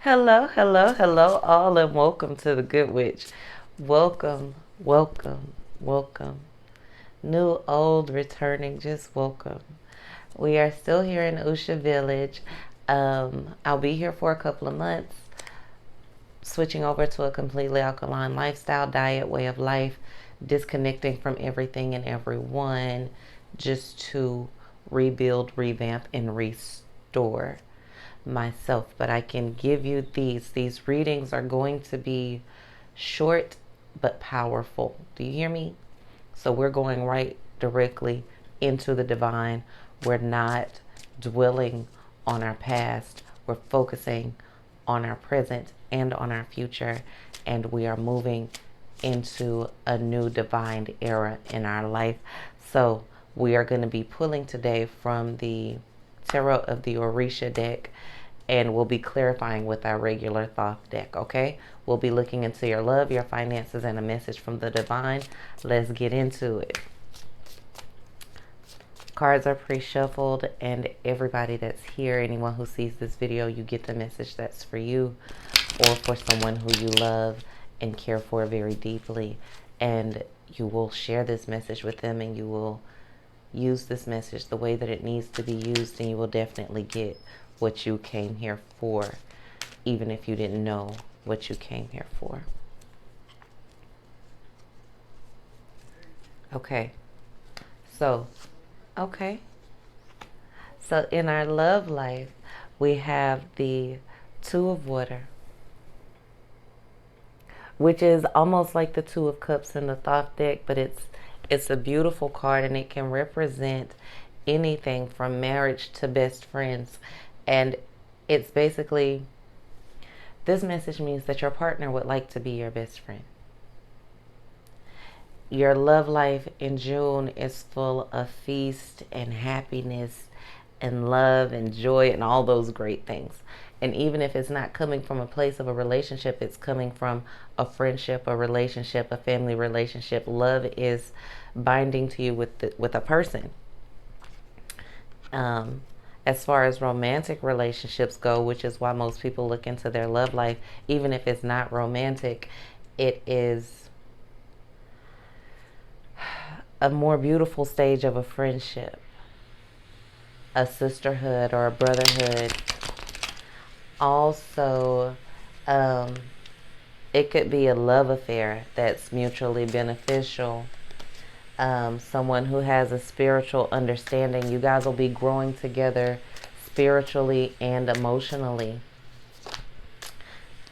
Hello, hello, hello, all, and welcome to the Good Witch. Welcome, welcome, welcome. New, old, returning, just welcome. We are still here in Usha Village. I'll be here for a couple of months, switching over to a completely alkaline lifestyle, diet, way of life, disconnecting from everything and everyone, just to rebuild, revamp, and restore myself. But I can give you these readings are going to be short but powerful. Do you hear me? So we're going right directly into the divine. We're not dwelling on our past. We're focusing on our present and on our future, and we are moving into a new divine era in our life. So we are going to be pulling today from the Tarot of the Orisha deck, and we'll be clarifying with our regular Thoth deck, okay? We'll be looking into your love, your finances, and a message from the divine. Let's get into it. Cards are pre-shuffled, and everybody that's here, anyone who sees this video, you get the message that's for you or for someone who you love and care for very deeply. And you will share this message with them, and you will use this message the way that it needs to be used, and you will definitely get what you came here for, even if you didn't know what you came here for. Okay. So in our love life, we have the Two of Water, which is almost like the Two of Cups in the Thoth deck, but it's a beautiful card, and it can represent anything from marriage to best friends. And it's basically, this message means that your partner would like to be your best friend. Your love life in June is full of feast and happiness and love and joy and all those great things. And even if it's not coming from a place of a relationship, it's coming from a friendship, a relationship, a family relationship. Love is binding to you with a person. As far as romantic relationships go, which is why most people look into their love life, even if it's not romantic, it is a more beautiful stage of a friendship, a sisterhood, or a brotherhood. Also, it could be a love affair that's mutually beneficial. Someone who has a spiritual understanding. You guys will be growing together spiritually and emotionally.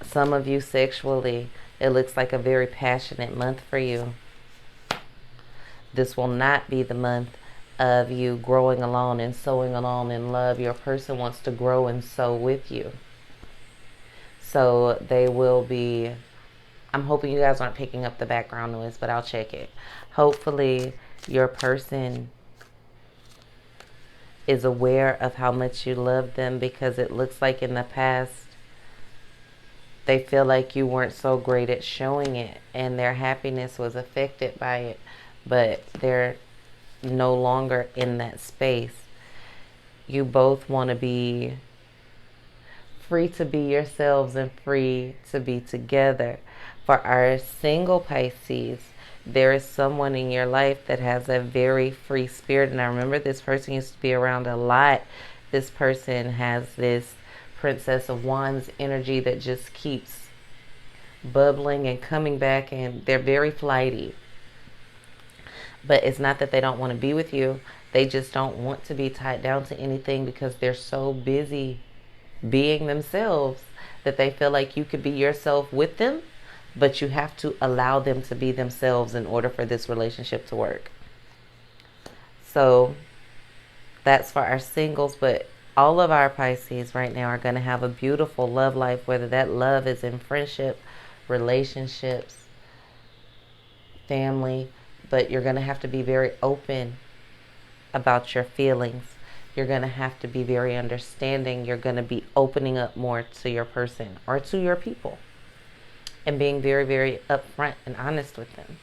Some of you sexually, it looks like a very passionate month for you. This will not be the month of you growing alone and sowing alone in love. Your person wants to grow and sow with you. So they will be, I'm hoping you guys aren't picking up the background noise, but I'll check it. Hopefully your person is aware of how much you love them, because it looks like in the past they feel like you weren't so great at showing it, and their happiness was affected by it, but they're no longer in that space. You both want to be free to be yourselves and free to be together. For our single Pisces, there is someone in your life that has a very free spirit. And I remember this person used to be around a lot. This person has this Princess of Wands energy that just keeps bubbling and coming back, and they're very flighty. But it's not that they don't want to be with you. They just don't want to be tied down to anything, because they're so busy being themselves that they feel like you could be yourself with them, but you have to allow them to be themselves in order for this relationship to work. So that's for our singles, but all of our Pisces right now are going to have a beautiful love life, whether that love is in friendship, relationships, family, but you're going to have to be very open about your feelings. You're going to have to be very understanding. You're going to be opening up more to your person or to your people, and being very, very upfront and honest with them.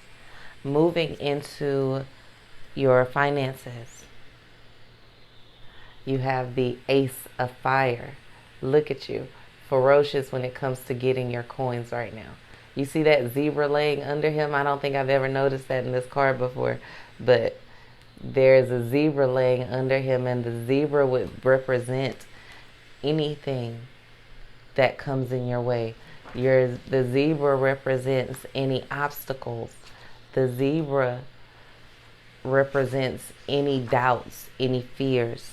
Moving into your finances, you have the Ace of Fire. Look at you. ferocious when it comes to getting your coins right now. You see that zebra laying under him? I don't think I've ever noticed that in this card before, but there's a zebra laying under him, and the zebra would represent anything that comes in your way. The zebra represents any obstacles. The zebra represents any doubts, any fears.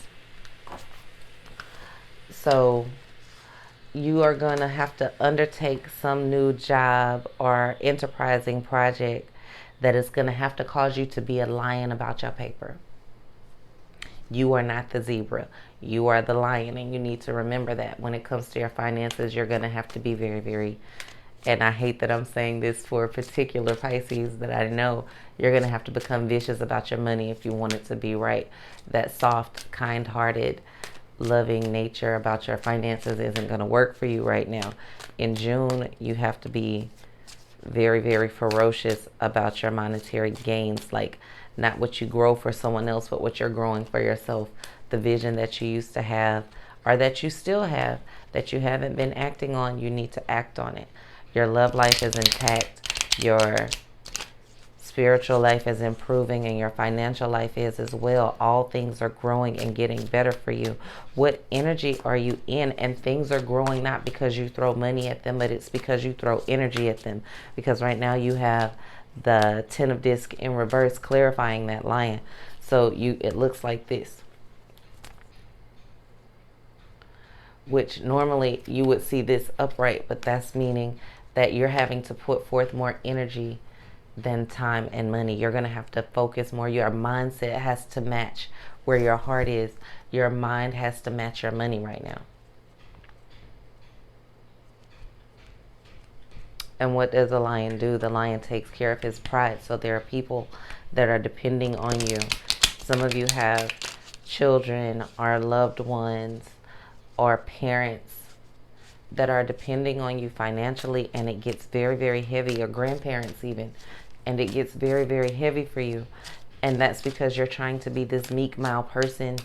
So you are going to have to undertake some new job or enterprising project that is going to have to cause you to be a lion about your paper. You are not the zebra. You are the lion, and you need to remember that when it comes to your finances, you're going to have to be very, very, and I hate that I'm saying this for a particular Pisces that I know, you're going to have to become vicious about your money if you want it to be right. That soft, kind-hearted, loving nature about your finances isn't going to work for you right now. In June, you have to be very, very ferocious about your monetary gains, like not what you grow for someone else, but what you're growing for yourself. The vision that you used to have, or that you still have, that you haven't been acting on, you need to act on it. Your love life is intact. Your spiritual life is improving, and your financial life is as well. All things are growing and getting better for you. What energy are you in? And things are growing not because you throw money at them, but it's because you throw energy at them. Because right now you have the 10 of disc in reverse, clarifying that lion. So it looks like this, which normally you would see this upright, but that's meaning that you're having to put forth more energy than time and money. You're going to have to focus more. Your mindset has to match where your heart is. Your mind has to match your money right now. And what does a lion do? The lion takes care of his pride. So there are people that are depending on you. Some of you have children or loved ones or parents that are depending on you financially, and it gets very, very heavy, or grandparents even, and it gets very, very heavy for you. And that's because you're trying to be this meek, mild person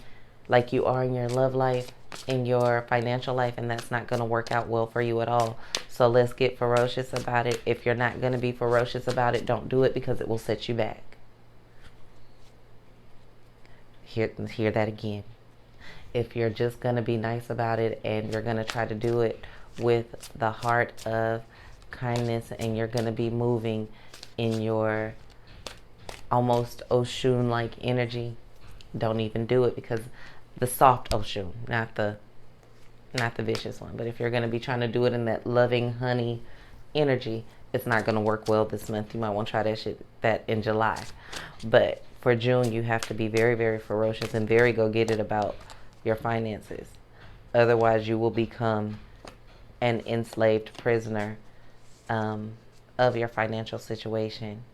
like you are in your love life, in your financial life, and that's not going to work out well for you at all. So let's get ferocious about it. If you're not going to be ferocious about it, don't do it, because it will set you back. Hear that again. If you're just going to be nice about it, and you're going to try to do it with the heart of kindness, and you're going to be moving in your almost Oshun-like energy, don't even do it, because the soft Oshun, not the vicious one. But if you're going to be trying to do it in that loving honey energy, it's not going to work well this month. You might want to try that in July. But for June, you have to be very, very ferocious and very go-get-it about your finances. Otherwise, you will become an enslaved prisoner of your financial situation.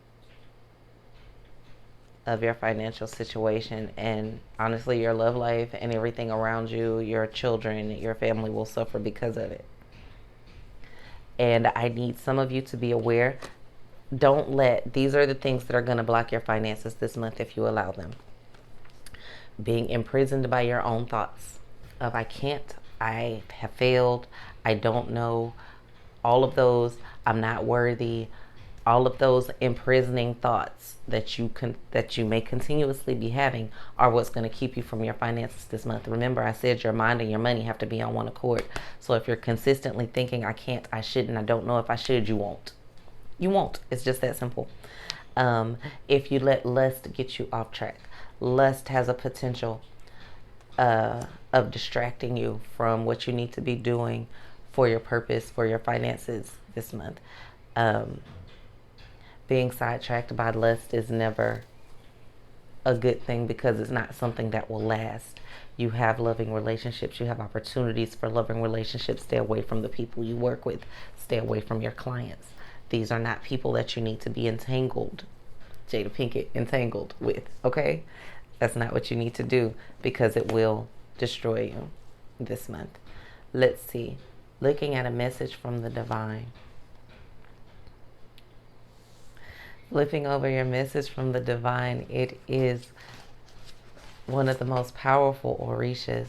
And honestly, your love life and everything around you, your children, your family will suffer because of it. And I need some of you to be aware. These are the things that are going to block your finances this month if you allow them. Being imprisoned by your own thoughts of I can't, I have failed, I don't know, all of those, I'm not worthy, all of those imprisoning thoughts that you may continuously be having are what's going to keep you from your finances this month. Remember, I said your mind and your money have to be on one accord. So if you're consistently thinking I can't, I shouldn't, I don't know if I should, you won't. You won't. It's just that simple. If you let lust get you off track, lust has a potential of distracting you from what you need to be doing for your purpose, for your finances this month. Being sidetracked by lust is never a good thing, because it's not something that will last. You have loving relationships. You have opportunities for loving relationships. Stay away from the people you work with. Stay away from your clients. These are not people that you need to be entangled, Jada Pinkett, entangled with, okay? That's not what you need to do, because it will destroy you this month. Let's see. Looking at a message from the divine. Flipping over your message from the divine, it is one of the most powerful orishas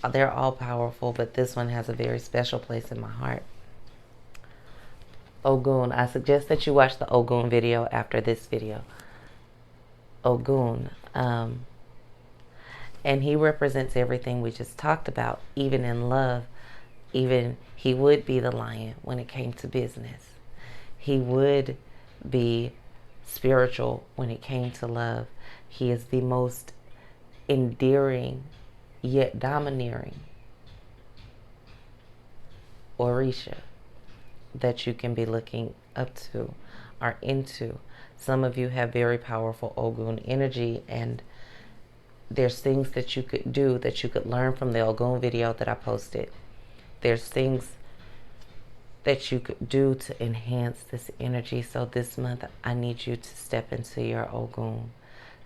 they're all powerful, but this one has a very special place in my heart. Ogun. I suggest that you watch the Ogun video after this video. Ogun. And he represents everything we just talked about, even in love. Even he would be the lion when it came to business. He would be spiritual when it came to love. He is the most endearing yet domineering Orisha that you can be looking up to or into. Some of you have very powerful Ogun energy, and there's things that you could do, that you could learn from the Ogun video that I posted. There's things that you could do to enhance this energy. So this month, I need you to step into your Ogun.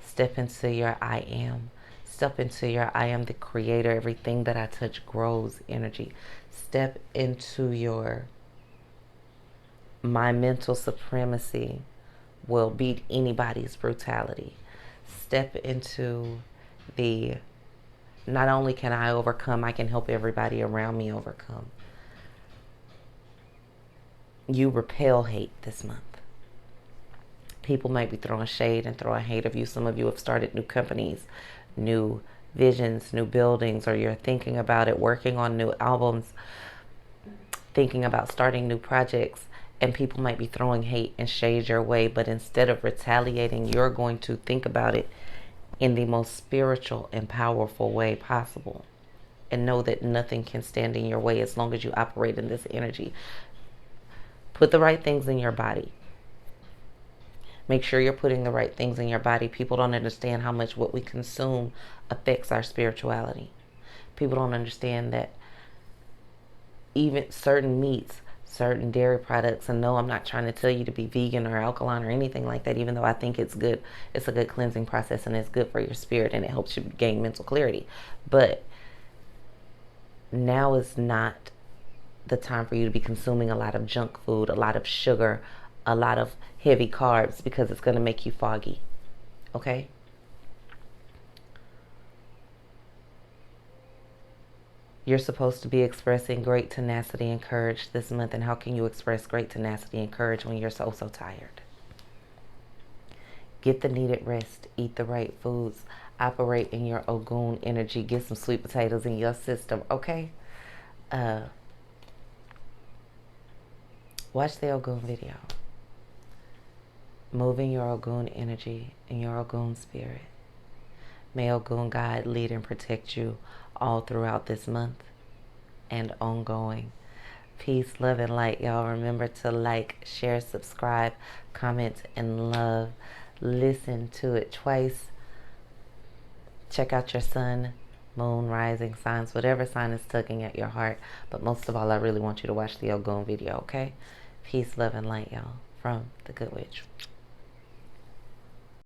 Step into your I am. Step into your I am the creator. Everything that I touch grows energy. Step into your my mental supremacy will beat anybody's brutality. Step into the not only can I overcome, I can help everybody around me overcome. You repel hate this month. People might be throwing shade and throwing hate of you. Some of you have started new companies, new visions, new buildings, or you're thinking about it, working on new albums, thinking about starting new projects, and people might be throwing hate and shade your way, but instead of retaliating, you're going to think about it in the most spiritual and powerful way possible, and know that nothing can stand in your way as long as you operate in this energy. Put the right things in your body. Make sure you're putting the right things in your body. People don't understand how much what we consume affects our spirituality. People don't understand that even certain meats, certain dairy products, and no, I'm not trying to tell you to be vegan or alkaline or anything like that, even though I think it's good. It's a good cleansing process, and it's good for your spirit, and it helps you gain mental clarity. But now is not the time for you to be consuming a lot of junk food, a lot of sugar, a lot of heavy carbs, because it's going to make you foggy. Okay? You're supposed to be expressing great tenacity and courage this month. And how can you express great tenacity and courage when you're so tired? Get the needed rest. Eat the right foods. Operate in your Ogun energy. Get some sweet potatoes in your system. Okay? Watch the Ogun video. Move in your Ogun energy, in your Ogun spirit. May Ogun guide, lead, and protect you all throughout this month and ongoing. Peace, love, and light, y'all. Remember to like, share, subscribe, comment, and love. Listen to it twice. Check out your sun, moon, rising signs, whatever sign is tugging at your heart. But most of all, I really want you to watch the Ogun video, okay? Peace, love, and light, y'all, from The Good Witch.